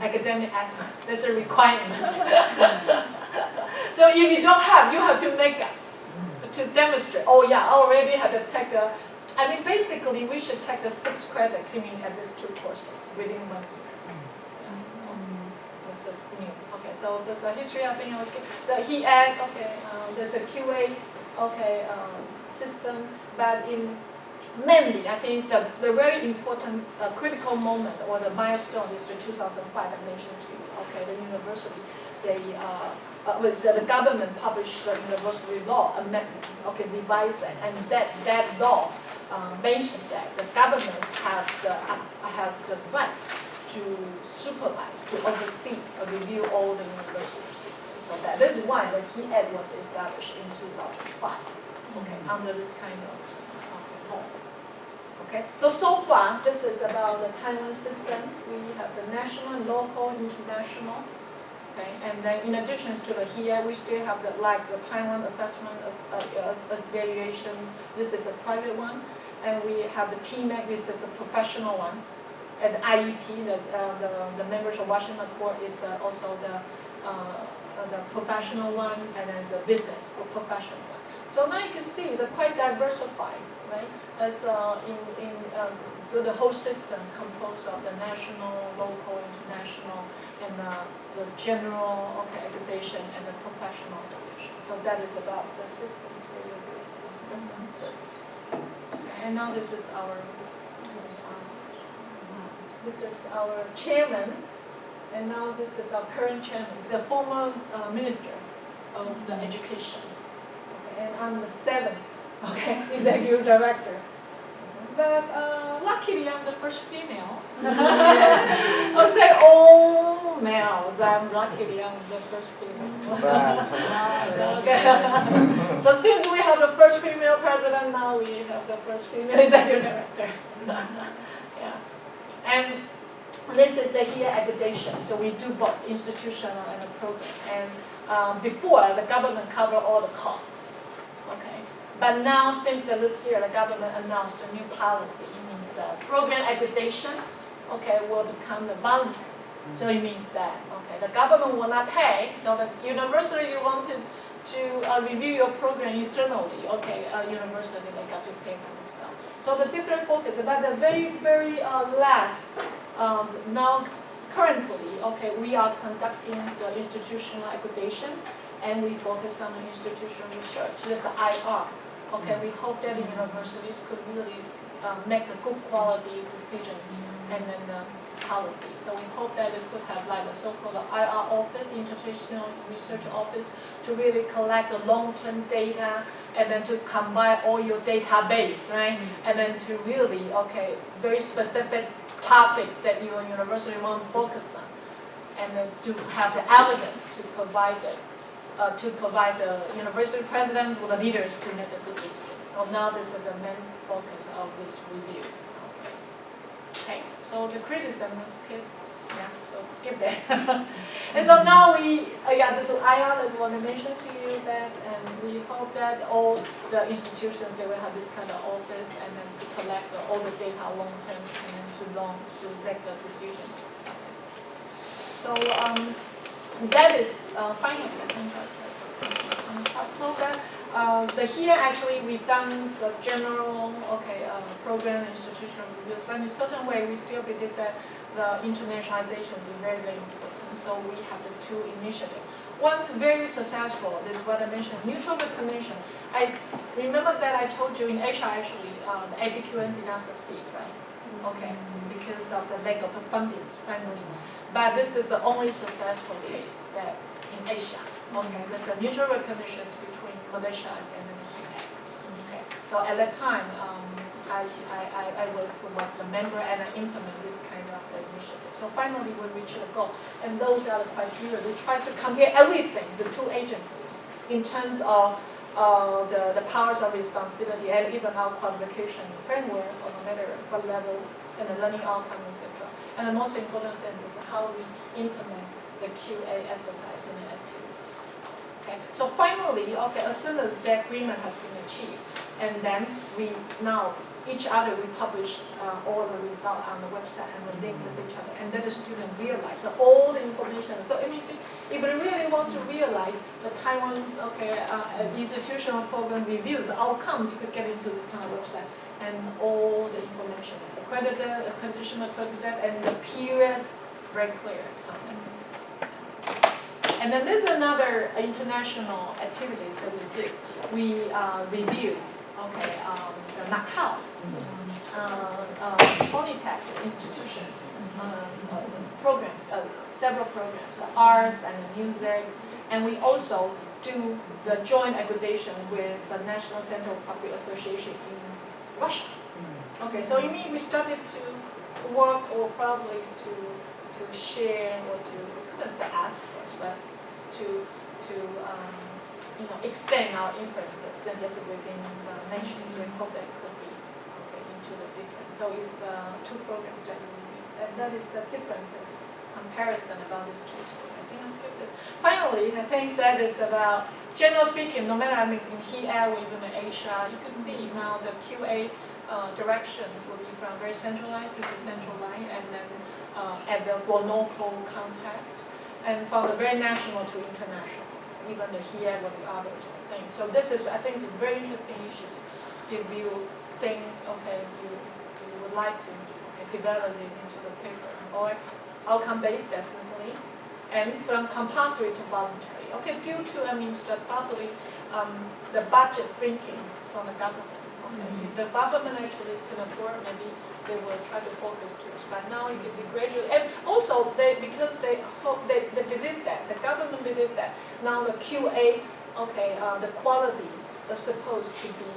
academic excellence. That's a requirement. So if you don't have, you have to make up to demonstrate. Oh yeah, I already had to take the. I mean, basically, we should take the 6 credits. At these 2 courses within 1 year. This is new. Okay, so there's a history. I think I was the HEAD. Okay, there's a QA. Okay, system, but mainly, I think it's the very important critical moment or the milestone is the 2005 I mentioned to you. Okay, the university, the government published the university law amendment. Okay, revised it, and that law mentioned that the government has the right to supervise, to oversee, review all the universities. So that is why the HEAD was established in 2005. Okay, under this kind of law. Okay, so far this is about the Taiwan systems. We have the national, local, international. Okay, and then in addition to the HEAD, we still have the Taiwan assessment evaluation. This is a private one, and we have the TMAC. This is a professional one, and the IET, the members of Washington Court, is also the professional one, and then the business or professional one. So now you can see they're quite diversified, right? As the whole system composed of the national, local, international, and the general accreditation and the professional division. So that is about the systems really differences. Okay, and now this is our chairman, and now this is our current chairman. He's a former minister of the education. Okay, and I'm the 7th executive director. But luckily, I'm the first female. I would say all males. Luckily, I'm the first female. Okay. So since we have the first female president, now we have the first female executive director. Yeah. And this is the HEAD accreditation. So we do both institutional and a program. And before, the government covered all the costs. Okay. But now, since this year, the government announced a new policy. It means the program accreditation, will become the voluntary. So it means that, the government will not pay. So the university you want to review your program externally, university they got to pay for themselves. So the different focus. But the very last, now currently, we are conducting the institutional accreditation, and we focus on the institutional research. That's the IR. We hope that the universities could really make a good quality decision and then the policy. So we hope that it could have like a so-called IR office, International Research Office, to really collect the long-term data and then to combine all your database, right? And then to really, very specific topics that your university want to focus on, and then to have the evidence to provide it. To provide the university presidents or the leaders to make the good decisions. So now this is the main focus of this review. Okay. So the criticism, so skip that. And so now this is IR is what I mentioned to you that, and we hope that all the institutions they will have this kind of office and then to collect all the data long term and then to make the decisions. So that is finally, I think that's possible. But here actually we've done the general program institutional reviews, but in a certain way we still believe that the internationalization is very important. So we have the 2 initiatives. One very successful is what I mentioned, mutual recognition. I remember that I told you in Asia actually the APQN did not succeed, right? Because of the lack of the funding finally. But this is the only successful case that in Asia. There's a mutual recognition between Malaysia and the HEAD. So at that time, I was the member and I implemented this kind of initiative. So finally, we reached the goal, and those are the criteria. We try to compare everything, the 2 agencies, in terms of the powers of responsibility and even our qualification framework, or no matter what levels and the learning outcome, etc. And the most important thing is how we implement the QA exercise and the activities. So finally, as soon as the agreement has been achieved, and then we now each other, we publish all the results on the website and we link with each other, and then the student realize so all the information. So if you really want to realize the Taiwan's institutional program reviews, the outcomes, you could get into this kind of website and all the information, accredited, conditional accredited, and the period very clear. And then this is another international activities that we did. We review, the Macau Polytech institutions programs, several programs, arts and music, and we also do the joint accreditation with the National Center of Public Association in Russia. Okay, so you mean we started to work or probably to share or to, we couldn't say ask for it, but to extend our influences than just within the nations. We hope that could be into the different. So it's two programs that we review. And that is the differences comparison about these two. I think I'll skip this. Finally, I think that is about general speaking. No matter in IELL or even in Asia, you can see now the QA directions will be from very centralized to central line, and then at the local context, and from the very national to international, even the IELL or the others things. So this is, I think, some very interesting issues. If you think, you would like to develop it into the paper, or outcome-based definitely, and from compulsory to voluntary. Due to probably the budget thinking from the government. If the government actually can afford, maybe they will try to focus too. But now you can see gradually, and also because they believe that, the government believe that now the QA, the quality is supposed to be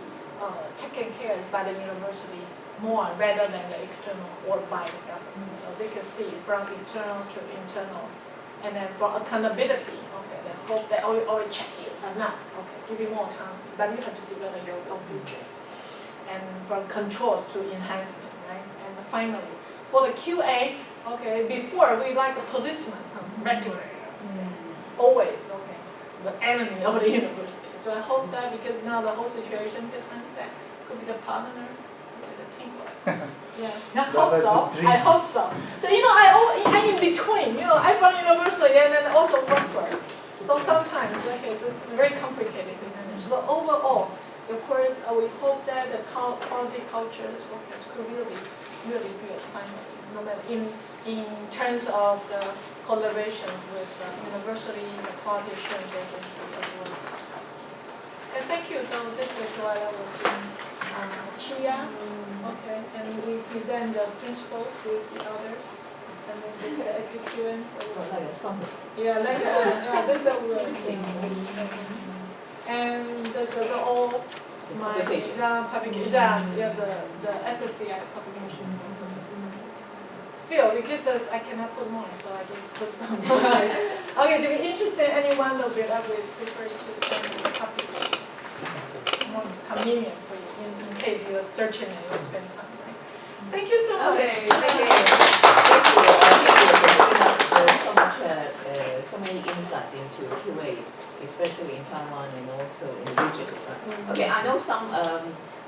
taken care of by the university more rather than the external or by the government. So they can see from external to internal, and then for accountability, they hope they always check you, but not, give you more time, but you have to develop your own features. And from controls to enhancement, right? And finally, for the QA, before we like a policeman, regulator, always, the enemy of the university. So I hope that because now the whole situation different, that could be the partner, the teamwork. Yeah, I hope so. So I'm in between. I from university and then also work for it. So sometimes, this is very complicated to manage. But overall, of course, we hope that the quality cultures workers could really feel finally, no matter in terms of the collaborations with the university, the quality assurance agency, as well as the and thank you. So this is what I was in Chia, and we present the principles with the others. And this is a good Q&A. Like a summit. Yeah, this is a word. And this is all my publication, the SSCI publication. Still, because I cannot put more, so I just put some. So if you're interested in any one of it, I would prefer to send you a copy. More convenient for you, in case you are searching and you spend time, right? Thank you so much. Thank you. Thank you. So many insights into QA, especially in Taiwan and also in the region. Okay, I know some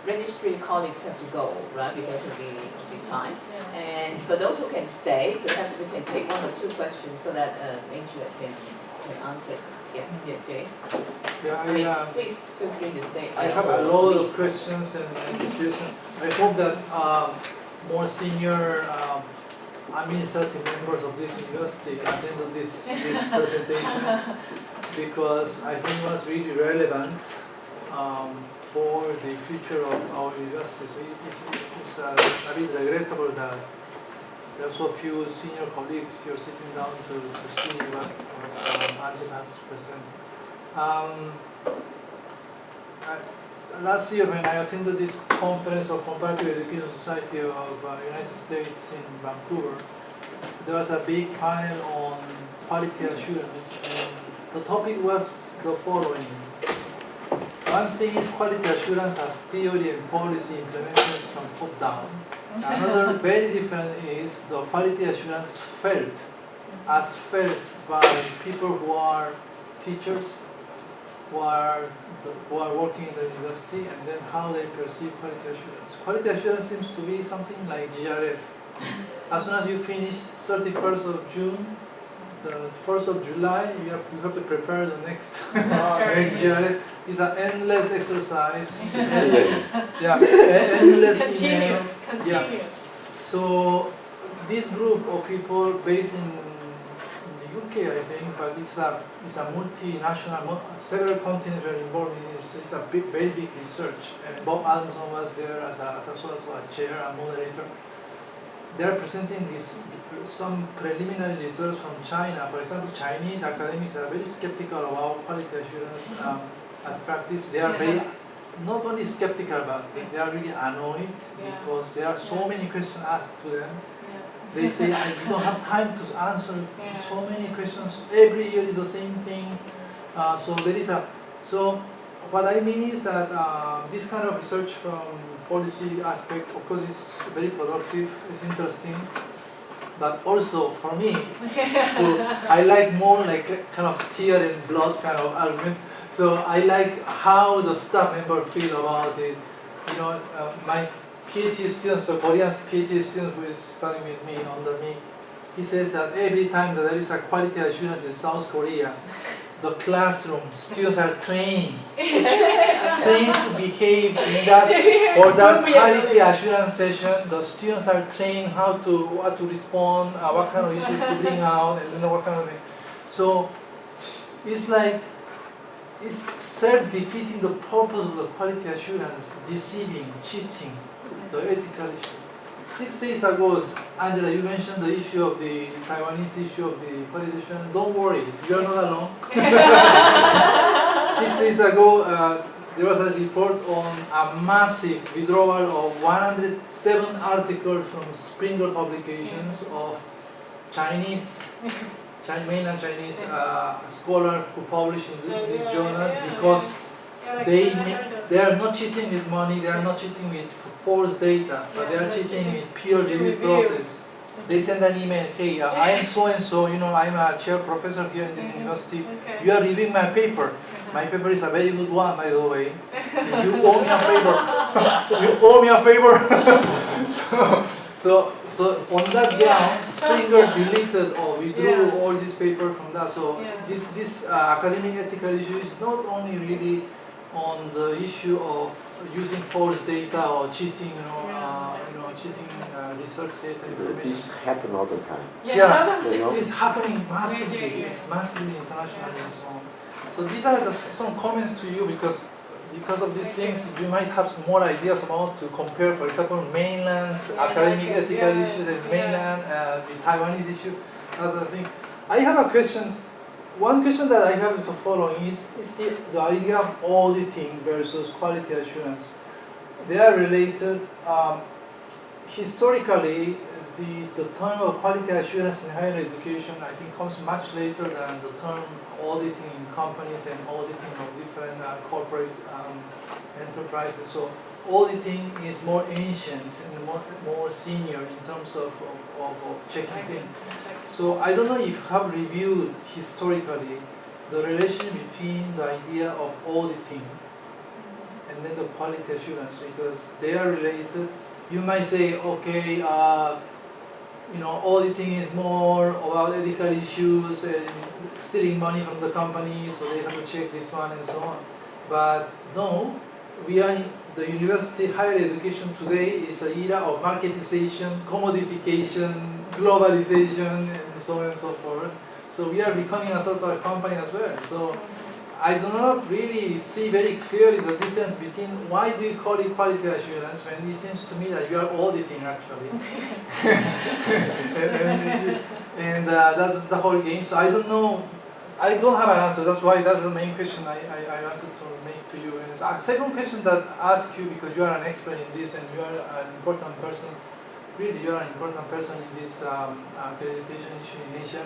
registry colleagues have to go, right, because of the time. Yeah. And for those who can stay, perhaps we can take one or two questions so that Angela can answer. Jay. Yeah, please feel free to stay. I have a lot of questions and discussion. I hope that more senior administrative members of this university attended this presentation because I think it was really relevant for the future of our university. So it's a bit regrettable that there are so few senior colleagues here sitting down to see what Angela has presented. Last year when I attended this conference of Comparative Education Society of United States in Vancouver, there was a big panel on quality assurance, and the topic was the following. One thing is quality assurance as theory and policy implementations from top down. Another very different is the quality assurance felt by people who are teachers, who are working in the university, and then how they perceive quality assurance. Quality assurance seems to be something like GRF. As soon as you finish 31st of June, the 1st of July, you have to prepare the next next GRF. It's an endless exercise. Endless email. Continuous. So this group of people based in the UK, I think, but it's a multinational, several continents are involved in it. It's a very big research. And Bob Adamson was there as a sort of a chair, a moderator. They're presenting some preliminary results from China. For example, Chinese academics are very skeptical about quality assurance as practice. They are very, not only skeptical, but they are really annoyed because there are so many questions asked to them. They say, I don't have time to answer so many questions. Every year is the same thing. So what I mean is that this kind of research from policy aspect, of course, it's very productive, it's interesting, but also for me, I like more like kind of tear and blood kind of argument. So I like how the staff member feel about it. You know, my PhD students, the Korean PhD student who is studying with me, under me, he says that every time that there is a quality assurance in South Korea, the classroom, students are trained to behave in that, for that quality assurance session. The students are trained what to respond, what kind of issues to bring out, and what kind of thing. So it's like, it's self-defeating the purpose of the quality assurance, deceiving, cheating, the ethical issue. 6 days ago, Angela, you mentioned the issue of the Taiwanese issue of the quality assurance. Don't worry, you're not alone. 6 days ago, there was a report on a massive withdrawal of 107 articles from Springer publications of mainland Chinese scholars who publish in these journals because they are not cheating with money, they are not cheating with false data, but they are cheating with peer review process. They send an email, hey, I am so and so, you know, I'm a chair professor here in this university. You are reviewing my paper. My paper is a very good one, by the way. You owe me a favor. You owe me a favor. So on that ground, Springer deleted or withdrew all this paper from that. So this academic ethical issue is not only really on the issue of using false data or cheating, cheating research data information. This happens all the time. It's happening massively. It's massively internationally and so on. So these are some comments to you because of these things you might have more ideas about to compare, for example, mainland's academic ethical issues and mainland the Taiwanese issue. That's the thing. I have a question. One question that I have is the following: is the idea of auditing versus quality assurance. They are related. Historically, the term of quality assurance in higher education, I think, comes much later than the term auditing in companies and auditing of different corporate enterprises. So auditing is more ancient and more senior in terms of checking things. So I don't know if you have reviewed historically the relation between the idea of auditing and then the quality assurance, because they are related. You might say, okay, auditing is more about ethical issues and stealing money from the company, so they have to check this one and so on. But no, we are in the university higher education today is an era of marketization, commodification, globalization, and so on and so forth. So we are becoming a sort of a company as well. So I do not really see very clearly the difference between why do you call it quality assurance when it seems to me that you are auditing actually. and that's the whole game. So I don't know. I don't have an answer. That's why that's the main question I wanted to make to you. And a second question that I ask you, because you are an expert in this and you are an important person, really you are an important person in this accreditation issue in Asia.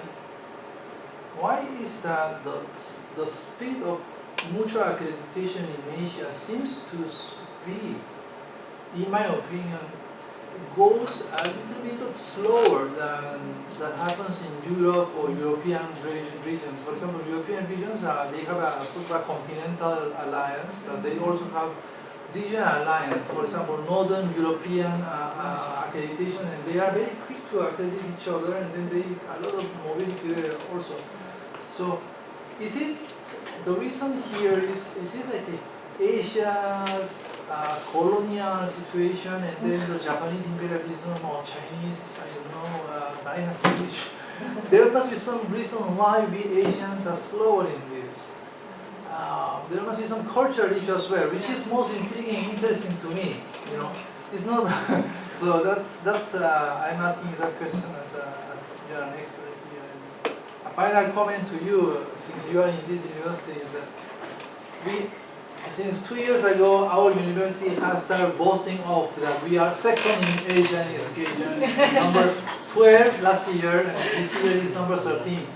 Why is that the speed of mutual accreditation in Asia seems to be, in my opinion, goes a little bit slower than that happens in Europe or European regions. For example, European regions, they have a sort of a continental alliance, but they also have regional alliance. For example, Northern European accreditation, and they are very quick to accredit each other, and then they a lot of mobility there also. So, is it the reason here is it like Asia's colonial situation and then the Japanese imperialism or Chinese, I don't know, dynasty? There must be some reason why we Asians are slower in this. There must be some cultural issue as well, which is most intriguing and interesting to me. You know, it's not. So that's I'm asking that question as you're an expert here. And a final comment to you, since you are in this university, is that since 2 years ago, our university has started boasting of that we are second in Asian education, number 12 last year, and this year is number 13.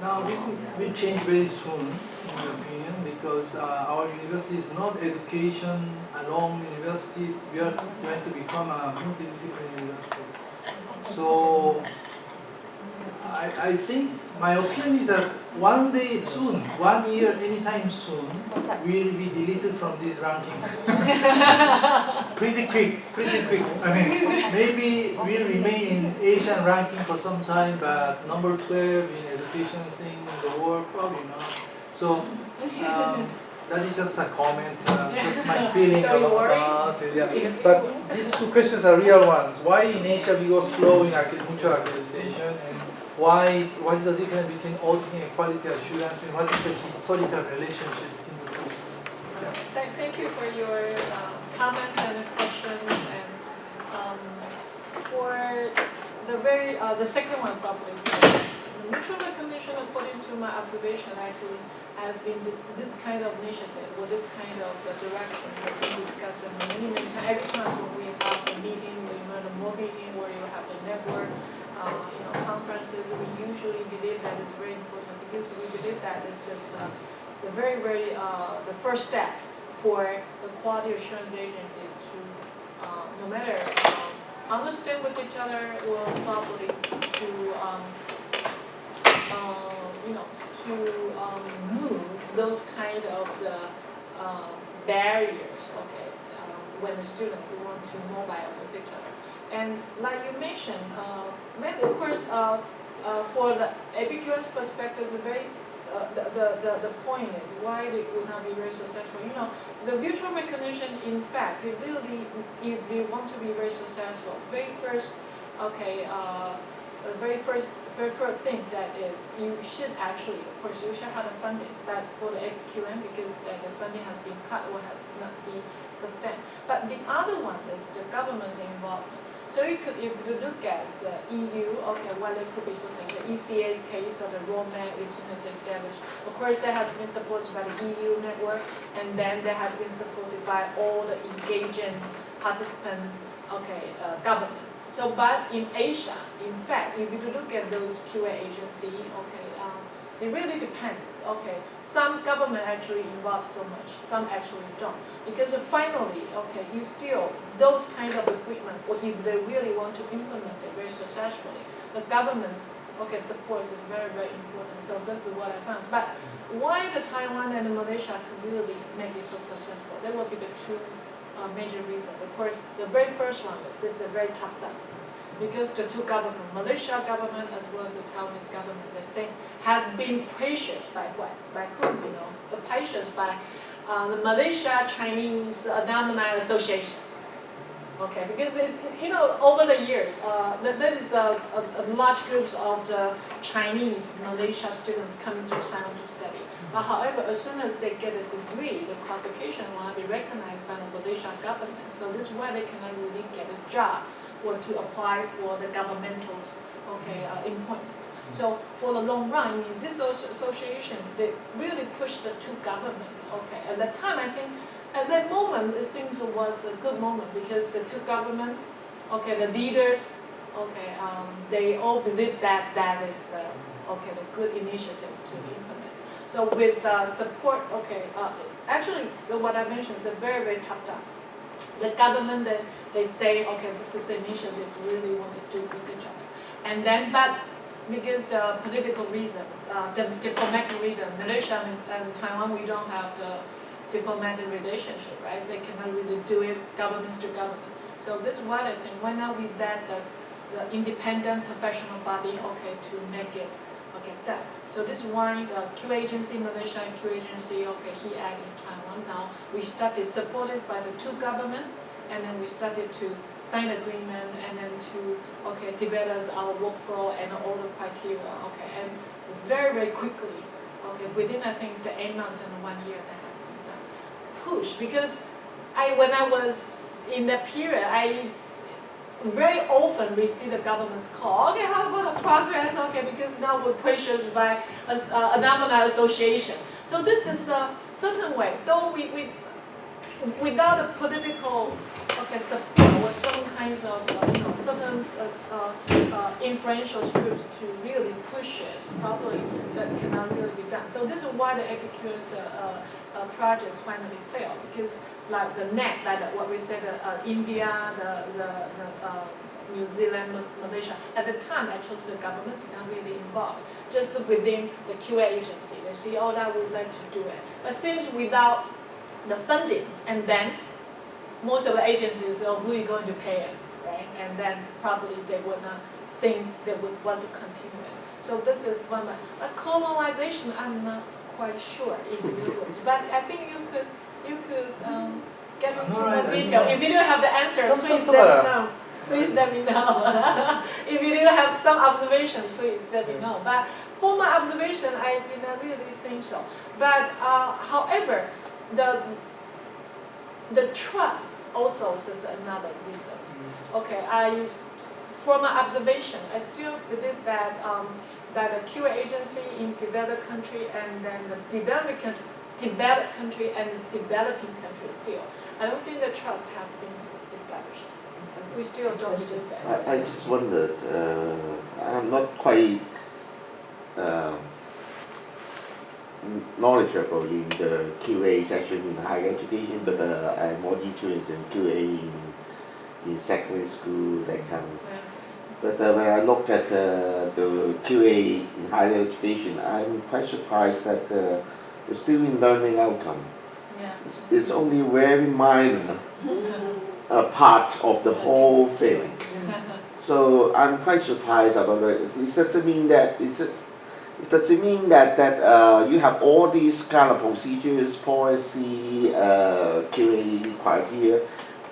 Now this will change very soon, in my opinion, because our university is not education alone university. We are trying to become a multidisciplinary university. So I think my opinion is that one day soon, 1 year, anytime soon, we will be deleted from this ranking. Pretty quick. I mean, maybe we'll remain in Asian ranking for some time, but number 12 in education thing in the world, probably not. So that is just a comment, just my feeling So you about it. Yeah. But these two questions are real ones. Why in Asia we go slow in mutual accreditation, and what is the difference between auditing and quality assurance, and what is the historical relationship between the two? Thank you for your comments and questions. And for the second one, probably, so the mutual recognition, according to my observation, actually has been this kind of initiative or this kind of direction has been discussed many times. Every time when we have a meeting, we run a more meeting, where you have the network, conferences, we usually believe that is very important, because we believe that this is the the first step for the quality assurance agencies to, no matter understand with each other, or probably to move those kind of the barriers, okay, when the students want to mobile with each other. And like you mentioned, of course, for the APQS perspective, is very the point is why they would not be very successful. The mutual recognition, in fact, if we want to be very successful, the very first thing that is, you should actually, of course, you should have the funding, but for the APQM, because the funding has been cut or has not been sustained. But the other one is the government's involvement. So if you look at the EU, okay, well, it could be successful. ECA's case of the roadmap is soon as established. Of course, that has been supported by the EU network, and then that has been supported by all the engaging participants, okay, governments. So, but in Asia, in fact, if you look at those QA agencies, okay, it really depends. Okay, some government actually involves so much, some actually don't. Because finally, okay, you still, those kind of equipment, or if they really want to implement it very successfully, the government's support is very, very important. So that's what I found. But why the Taiwan and the Malaysia can really make it so successful? There will be the two major reasons. Of course, the very first one is this is very top-down. Because the two governments, Malaysia government as well as the Taiwanese government, I think, has been pressured by what? By whom, The pressured by the Malaysia Chinese Alumni Association. Okay, because it's, over the years, there is a large groups of the Chinese Malaysia students coming to Taiwan to study. But however, as soon as they get a degree, the qualification will be recognized by the Malaysia government. So this is why they cannot really get a job or to apply for the governmental employment. So for the long run, means this association, they really pushed the two governments. Okay, at that time, I think, at that moment, it seems it was a good moment, because the two government, the leaders, they all believe that that is the good initiatives to implement. So with support, actually, what I mentioned is a very, very top-down. the government, they say, okay, this is an initiative we really want to do with each other. And then, but because the political reasons, the diplomatic reason, Malaysia and Taiwan, we don't have the diplomatic relationship, right? They cannot really do it governments to government. So this is what I think. Why not we let the independent professional body, okay, to make it, okay, done. So this is why the Q agency in Malaysia and Q agency, okay, he act in Taiwan now. We started supported by the two government, and then we started to sign agreement, and then to, okay, develop our workflow and all the criteria, okay, and very, very quickly, okay, within I think it's the 8 months and 1 year that has been done. Push, because when I was in that period, I very often receive the government's call, okay, how about the progress, okay, because now we're pressured by a alumni association. So this is a certain way, though we without a political, okay, support or some kinds of, certain influential groups to really push it, probably that cannot really be done. So this is why the Epicurus projects finally failed, because like the net, like what we said, India, the New Zealand, Malaysia, at the time actually the government did not really involve, just within the QA agency. They see, oh, that would like to do it. But since without the funding, and then most of the agencies, oh, who are you going to pay it, right? And then probably they would not think they would want to continue it. So this is one. But colonization, I'm not quite sure if it was. But I think you could get into more detail. If you don't have the answer, please let me know. Please let me know. If you do have some observations, please let me know. But for my observation, I did not really think so. But however, the trust also is another reason. Okay, for my observation, I still believe that that a QA agency in developed country and then the developed country and developing country still, I don't think the trust has been established. We still don't do that. I just wondered, I'm not quite knowledgeable in the QA section in higher education, but I'm more interested in QA in secondary school, that kind of. Yeah. But when I look at the QA in higher education, I'm quite surprised that the student learning outcome is only very minor part of the whole thing. So I'm quite surprised about it. It doesn't mean that you have all these kind of procedures, policy, QA criteria,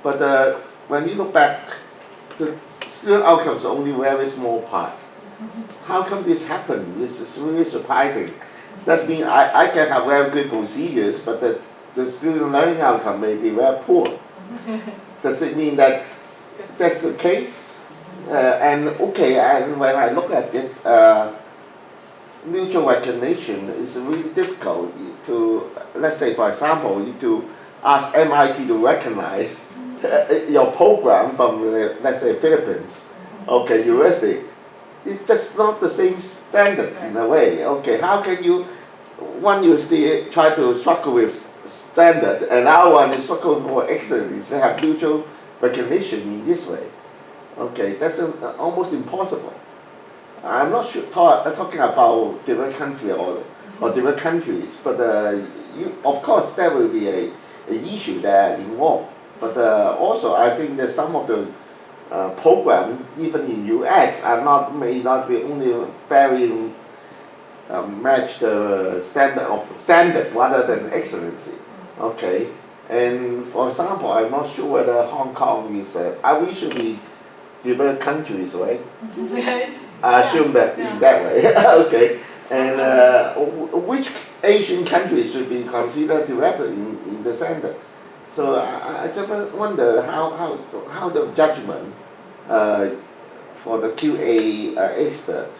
but when you look back, the student outcomes are only a very small part. How come this happened? This is really surprising. That means I can have very good procedures, but the student learning outcome may be very poor. Does it mean that that's the case? And when I look at it, mutual recognition is really difficult to, let's say for example, you to ask MIT to recognize your program from, let's say, Philippines, okay, university. It's just not the same standard in a way. Okay, how can you, one university try to struggle with standard, and our one is struggle for excellence, they have mutual recognition in this way. Okay, that's almost impossible. I'm not sure talking about different country or different countries, but of course there will be a issue there involved. But also I think that some of the programs, even in US, may not be only very match the standard rather than excellency. Okay, and for example, I'm not sure whether Hong Kong is. We should be developed countries, right? I assume that in that way. Okay, and which Asian countries should be considered developed in the center? So I just wonder how the judgment for the QA expert,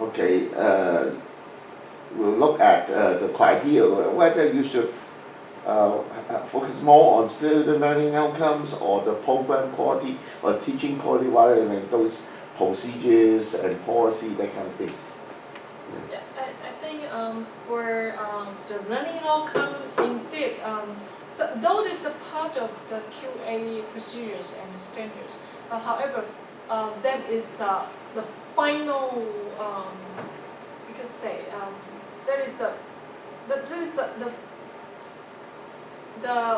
okay, will look at the criteria, whether you should focus more on student learning outcomes or the program quality or teaching quality rather than those procedures and policy, that kind of things. Yeah, I think for the learning outcome, indeed, So though it's a part of the QA procedures and standards, however, that is the final, because say, there is the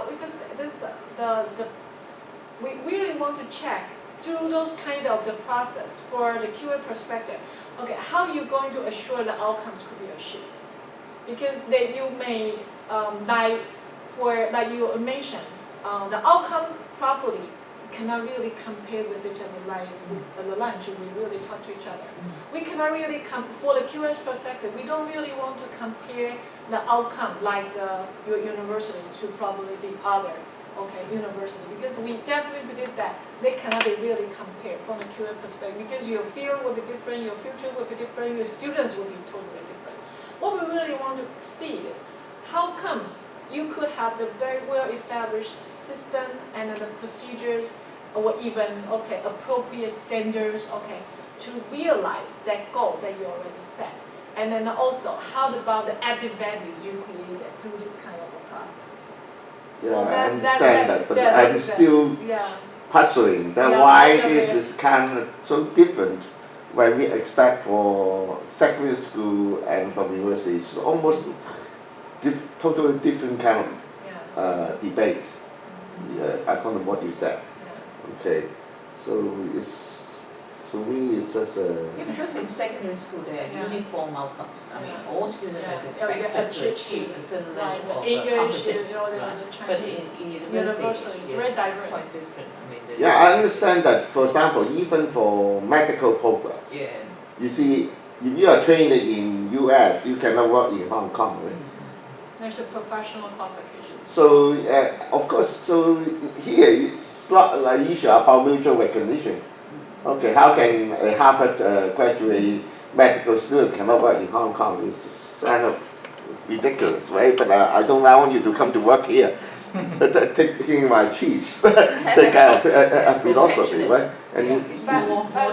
because this the we really want to check through those kind of the process for the QA perspective. Okay, how you going to assure the outcomes could be achieved? Because that you may like you mentioned, the outcome probably cannot really compare with each other. Like this, the lunch, we really talk to each other. We cannot really for the QS perspective. We don't really want to compare the outcome like your universities to probably the other university, because we definitely believe that they cannot be really compared from the QA perspective, because your field will be different, your future will be different, your students will be totally different. What we really want to see is how come you could have the very well-established system and the procedures, or even appropriate standards, to realize that goal that you already set, and then also how about the added values you created through this kind of a process. Yeah, So I understand that, but I'm that, still puzzling that why this is kind of so different when we expect for secondary school and from university. It's almost totally different kind of debates, according to what you said. Okay, so it's, for me it's just a... Yeah, because in secondary school there are uniform outcomes. I mean, all students are expected to achieve a certain level of competence. Right. But in university, it's very diverse. It's quite different. I mean, Yeah, I understand that, for example, even for medical programs, yeah. you see, if you are trained in US, you cannot work in Hong Kong, right? There's a professional qualification. So, of course, so here, it's not like issue about mutual recognition. Okay, how can a Harvard graduate medical student cannot work in Hong Kong? It's kind of ridiculous, right? But I don't want you to come to work here. Taking my cheese, that kind of philosophy, right? And but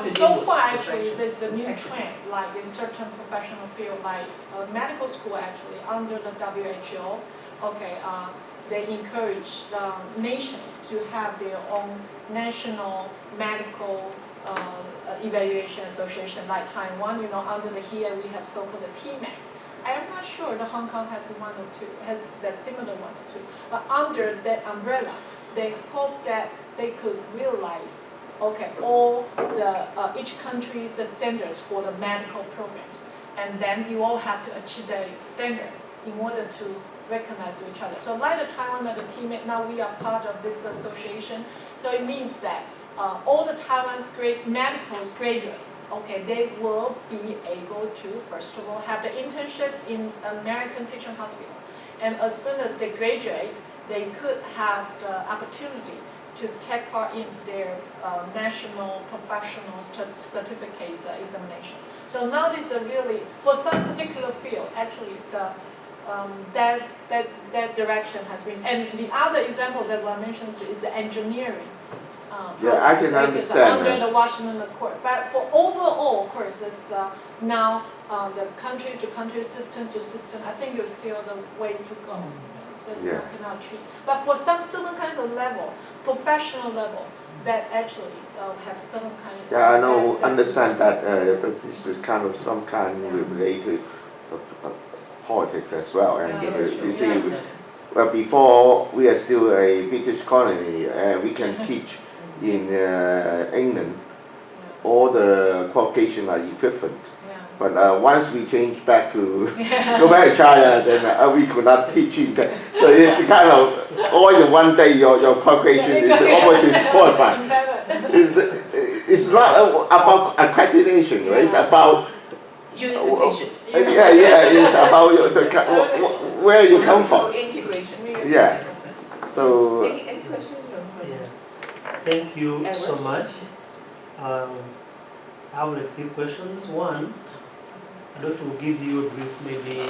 so far, actually, there's the new trend, like in certain professional field, like medical school, actually, under the WHO, they encourage nations to have their own national medical evaluation association, like Taiwan, under the here we have so-called the TMAC. I am not sure the Hong Kong has one or two, has that similar one or two, but under that umbrella, they hope that they could realize, all the each country's standards for the medical programs, and then you all have to achieve that standard in order to recognize each other. So like the Taiwan and the TMAC, now we are part of this association, so it means that all the Taiwan's medical graduates, they will be able to, first of all, have the internships in American teaching hospital. And as soon as they graduate, they could have the opportunity to take part in their national professional certificates examination. So now this is really, for some particular field, actually the that direction has been. And the other example that I mentioned is the engineering. I can understand under the Washington Accord. But for overall, of course, it's now the country-to-country, system-to-system. I think it's still the way to go. So it's not cannot treat. But for certain kinds of level, professional level, that actually have some kind of... Yeah, I know, understand that, but this is kind of some kind related politics as well. And you see, well, before we are still a British colony, we can teach in England, all the qualifications are equivalent. But once we change back to go back to China, then we could not teach in that. So it's kind of all in one day your qualification is almost disqualified. It's not about accreditation, right? It's about unification. It's about where you come from. Integration. Yeah. So. Any questions? Thank you so much. I have a few questions. One, I'd like to give you a brief, maybe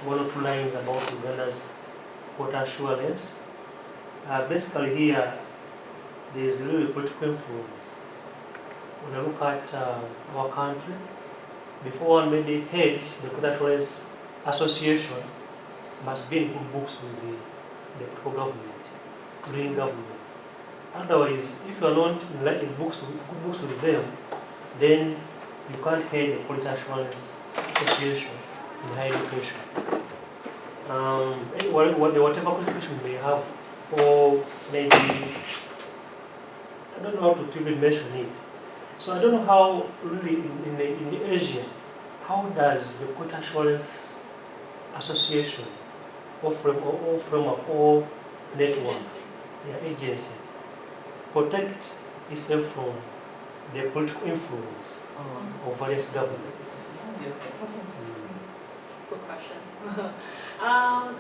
1 or 2 lines about Uganda's water assurance. Basically here, there is really political influence. When I look at our country, before one maybe heads the Water Assurance Association must be in good books with the the pro-government, green government. Otherwise, if you are not in books with them, then you can't head the quality assurance association in higher education. Whatever qualification you may have, or maybe, I don't know how to even mention it. So I don't know how really in Asia, how does the quality assurance association or framework or network, agency protect itself from the political influence of various governments? Good question.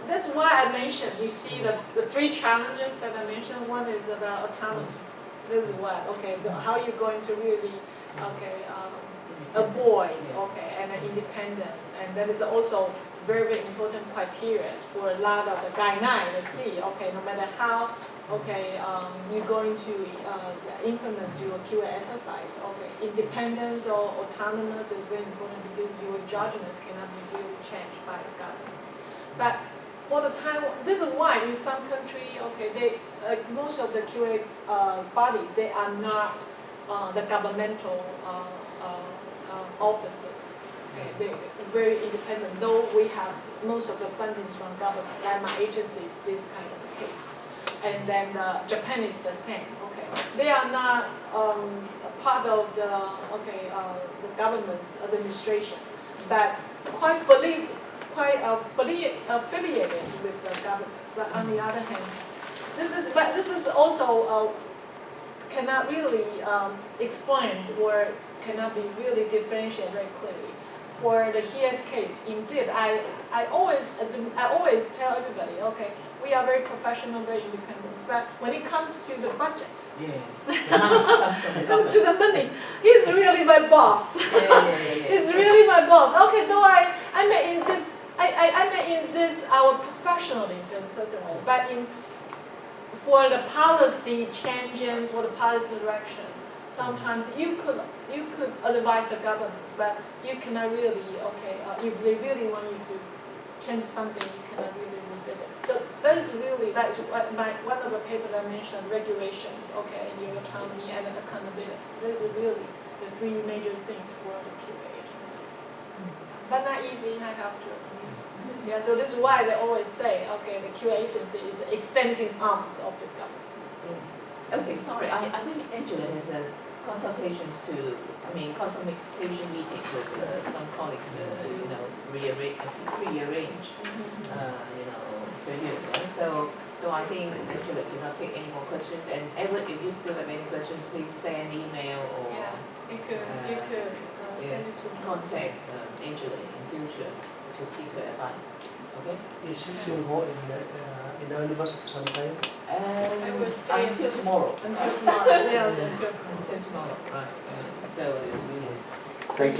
That's why I mentioned, you see the three challenges that I mentioned. One is about autonomy. This is what, okay, so how are you going to really, okay, avoid, okay, and independence. And that is also very, very important criteria for a lot of the guidelines to see, okay, no matter how, okay, you're going to implement your QA exercise, okay, independence or autonomous is very important because your judgments cannot be really changed by the government. But for the time, this is why in some country, okay, they most of the QA bodies, they are not the governmental offices. Okay, they're very independent. Though we have most of the fundings from government, like my agency is this kind of a case, and then Japan is the same. Okay, they are not part of the the government's administration, but quite affiliated with the governments. But on the other hand, this is also cannot really explain or cannot be really differentiated very clearly. For the HES case, indeed, I always tell everybody, okay, we are very professional, very independent, but when it comes to the budget, comes to the money, he's really my boss. He's really my boss. Okay, though I may insist, I may insist our professionalism in such a way, but for the policy changes or the policy directions, sometimes you could advise the governments, but you cannot really, okay, if they really want you to change something, you cannot really resist it. So that is what one of the papers I mentioned, regulations, okay, and your autonomy and accountability. Those are really the three major things for the QA agency. But not easy, I have to admit. Yeah, so this is why they always say, okay, the QA agency is extending arms of the government. Okay, sorry, I think Angela has a consultation meeting with some colleagues to, pre-arrange, for you. Right? So I think Angela cannot take any more questions. And Edward, if you still have any questions, please send an email or you could send it to me. Contact Angela in future to seek her advice. Okay? Is she still more in the university sometime? I will stay until tomorrow. Until tomorrow, yes, until Until tomorrow, right. So